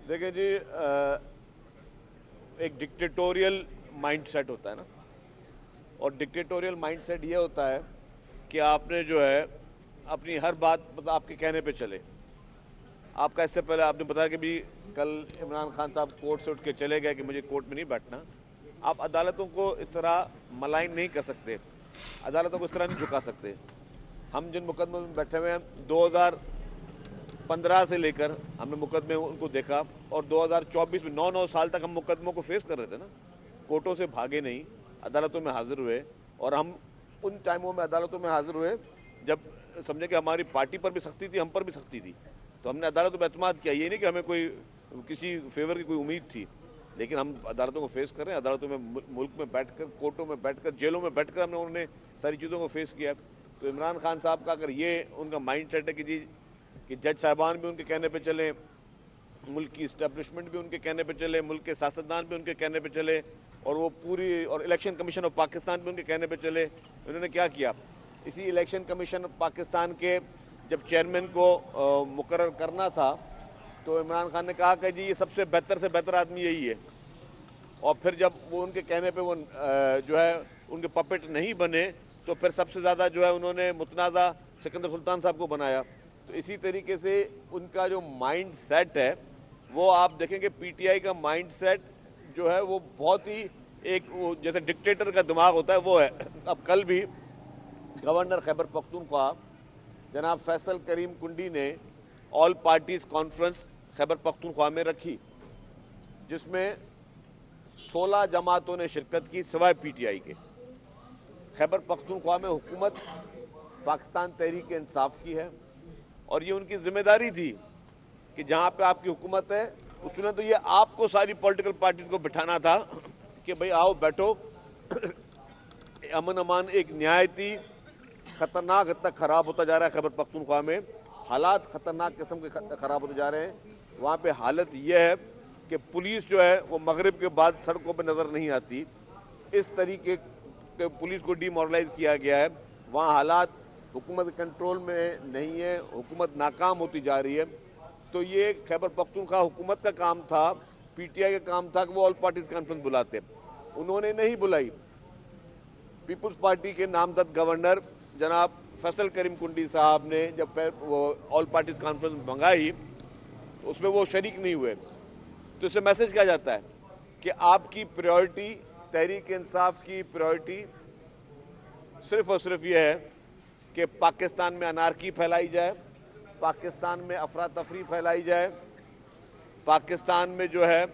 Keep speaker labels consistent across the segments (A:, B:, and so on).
A: देखें जी, एक dictatorial mindset होता है ना, और डिक्टेटोरियल माइंडसेट ये होता है कि आपने जो है अपनी हर बात मतलब आपके कहने पे चले। आपका इससे पहले आपने बताया कि भी कल इमरान खान साहब कोर्ट से उठ के चले गए कि मुझे कोर्ट में नहीं बैठना। आप अदालतों को इस तरह मलाइन नहीं कर सकते, अदालतों को इस तरह नहीं झुका सकते। हम जिन मुकदमों में बैठे हुए हैं 2015 से लेकर हमने मुकदमे उनको देखा, और 2024 में 9 साल तक हम मुकदमों को फेस कर रहे थे ना, कोर्टों से भागे नहीं, अदालतों में हाजिर हुए। और हम उन टाइमों में अदालतों में हाजिर हुए जब समझे कि हमारी पार्टी पर भी सख्ती थी, हम पर भी सख्ती थी, तो हमने अदालतों पर एतमाद किया। ये नहीं कि हमें कोई किसी फेवर की कोई उम्मीद थी, लेकिन हम अदालतों को फेस कर रहे हैं। अदालतों में, मुल्क में बैठकर, कोर्टों में बैठकर, जेलों में बैठकर हमने उन्होंने सारी चीज़ों को फेस किया। तो इमरान खान साहब का अगर ये उनका माइंड सेट है कि जी कि जज साहबान भी उनके कहने पे चले, मुल्क की इस्टेब्लिशमेंट भी उनके कहने पे चले, मुल्क के सियासतदान भी उनके कहने पे चले, और वो पूरी और इलेक्शन कमीशन ऑफ पाकिस्तान भी उनके कहने पे चले। उन्होंने क्या किया, इसी इलेक्शन कमीशन ऑफ पाकिस्तान के जब चेयरमैन को मुकर्रर करना था तो इमरान खान ने कहा कि जी ये सबसे बेहतर आदमी यही है। और फिर जब वो उनके कहने पे वो जो है उनके पपेट नहीं बने तो फिर सबसे ज़्यादा जो है उन्होंने मुतनाज़ा सिकंदर सुल्तान साहब को बनाया। तो इसी तरीके से उनका जो माइंड सेट है वो आप देखेंगे, पीटीआई का माइंड सेट जो है वो बहुत ही एक वो जैसे डिक्टेटर का दिमाग होता है वो है। अब कल भी गवर्नर खैबर पख्तूनख्वा जनाब फैसल करीम कुंडी ने all parties conference Khyber Pakhtunkhwa में रखी, जिसमें 16 जमातों ने शिरकत की सिवाय पीटीआई के। खैबर पख्तूनख्वा में हुकूमत पाकिस्तान तहरीक इंसाफ की है, और ये उनकी जिम्मेदारी थी कि जहाँ पे आपकी हुकूमत है उसमें तो ये आपको सारी पॉलिटिकल पार्टीज को बिठाना था कि भाई आओ बैठो। अमन अमान एक न्यायती खतरनाक हद तक खराब होता जा रहा है। खैबर पख्तूनख्वा में हालात खतरनाक किस्म के खराब होते जा रहे हैं। वहाँ पे हालत यह है कि पुलिस जो है वो मगरिब के बाद सड़कों पर नज़र नहीं आती, इस तरीके के पुलिस को डीमोरलाइज किया गया है। वहाँ हालात हुकूमत कंट्रोल में नहीं है, हुकूमत नाकाम होती जा रही है। तो ये खैबर पख्तूनख्वा हुकूमत का काम था, पीटीआई का काम था कि वो ऑल पार्टीज कॉन्फ्रेंस बुलाते, उन्होंने नहीं बुलाई। पीपुल्स पार्टी के नामजद गवर्नर जनाब फैसल करीम कुंडी साहब ने जब वो ऑल पार्टीज कॉन्फ्रेंस मंगाई तो उसमें वो शरीक नहीं हुए। तो इससे मैसेज क्या जाता है कि आपकी प्रायोरिटी, तहरीक इंसाफ की प्रायोरिटी सिर्फ और सिर्फ ये है कि पाकिस्तान में अनारकी फैलाई जाए, पाकिस्तान में अफरा तफरी फैलाई जाए, पाकिस्तान में जो है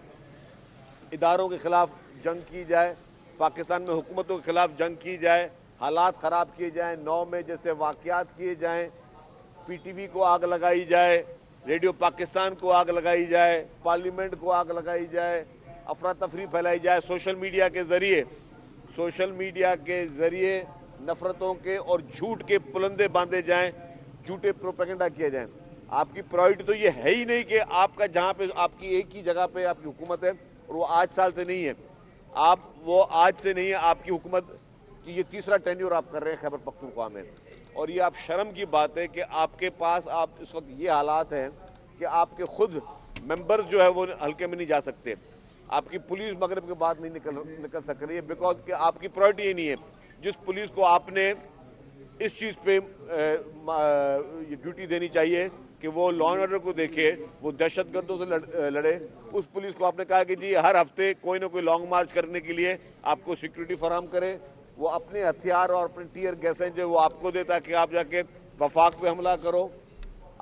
A: इदारों के खिलाफ जंग की जाए, पाकिस्तान में हुकूमतों के खिलाफ जंग की जाए, हालात ख़राब किए जाएं, 9 में जैसे वाक़यात किए जाएं, पीटीवी को आग लगाई जाए, रेडियो पाकिस्तान को आग लगाई जाए, पार्लियामेंट को आग लगाई जाए, अफरा तफरी फैलाई जाए, सोशल मीडिया के ज़रिए नफ़रतों के और झूठ के पुलंदे बांधे जाएं, झूठे प्रोपेगेंडा किए जाएं। आपकी प्रायोरिटी तो ये है ही नहीं कि आपका जहाँ पे आपकी एक ही जगह पे आपकी हुकूमत है, और वो आज साल से नहीं है, वो आज से नहीं है आपकी हुकूमत कि ये तीसरा टेन्योर आप कर रहे हैं खैबर पख्तूनख्वा में। और ये आप शर्म की बात है कि आपके पास आप इस वक्त ये हालात हैं कि आपके खुद मेंबर्स जो है वो हल्के में नहीं जा सकते, आपकी पुलिस मगरिब के बाद नहीं निकल सक रही है, बिकॉज कि आपकी प्रायोरिटी ये नहीं है। जिस पुलिस को आपने इस चीज़ पे ड्यूटी देनी चाहिए कि वो लॉ एंड ऑर्डर को देखे, वो दहशतगर्दों से लड़े, उस पुलिस को आपने कहा कि जी हर हफ्ते कोई ना कोई लॉन्ग मार्च करने के लिए आपको सिक्योरिटी फराहम करे, वो अपने हथियार और अपने टीयर गैसें जो वो आपको दे ताकि आप जाके वफाक पे हमला करो।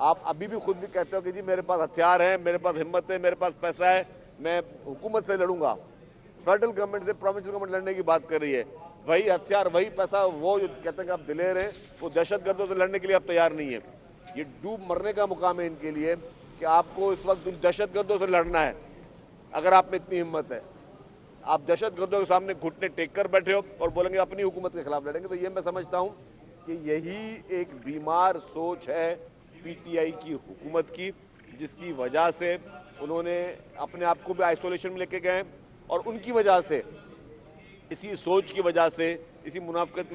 A: आप अभी भी खुद भी कहते हो कि जी मेरे पास हथियार है, मेरे पास हिम्मत है, मेरे पास पैसा है, मैं हुकूमत से लड़ूंगा। फेडरल गवर्नमेंट से प्रोविंशियल गवर्नमेंट लड़ने की बात कर रही है, वही हथियार वही पैसा, वो जो कहते हैं कि आप दिलेर हैं, वो दहशतगर्दों से लड़ने के लिए आप तैयार नहीं है। ये डूब मरने का मुकाम है इनके लिए कि आपको इस वक्त दहशतगर्दों से लड़ना है। अगर आप में इतनी हिम्मत है, आप दहशतगर्दों के सामने घुटने टेक कर बैठे हो और बोलेंगे अपनी हुकूमत के खिलाफ लड़ेंगे, तो ये मैं समझता हूँ कि यही एक बीमार सोच है पीटीआई की हुकूमत की, जिसकी वजह से उन्होंने अपने आप को भी आइसोलेशन में लेके गए, और उनकी वजह से, इसी सोच की वजह से, इसी मुनाफिकत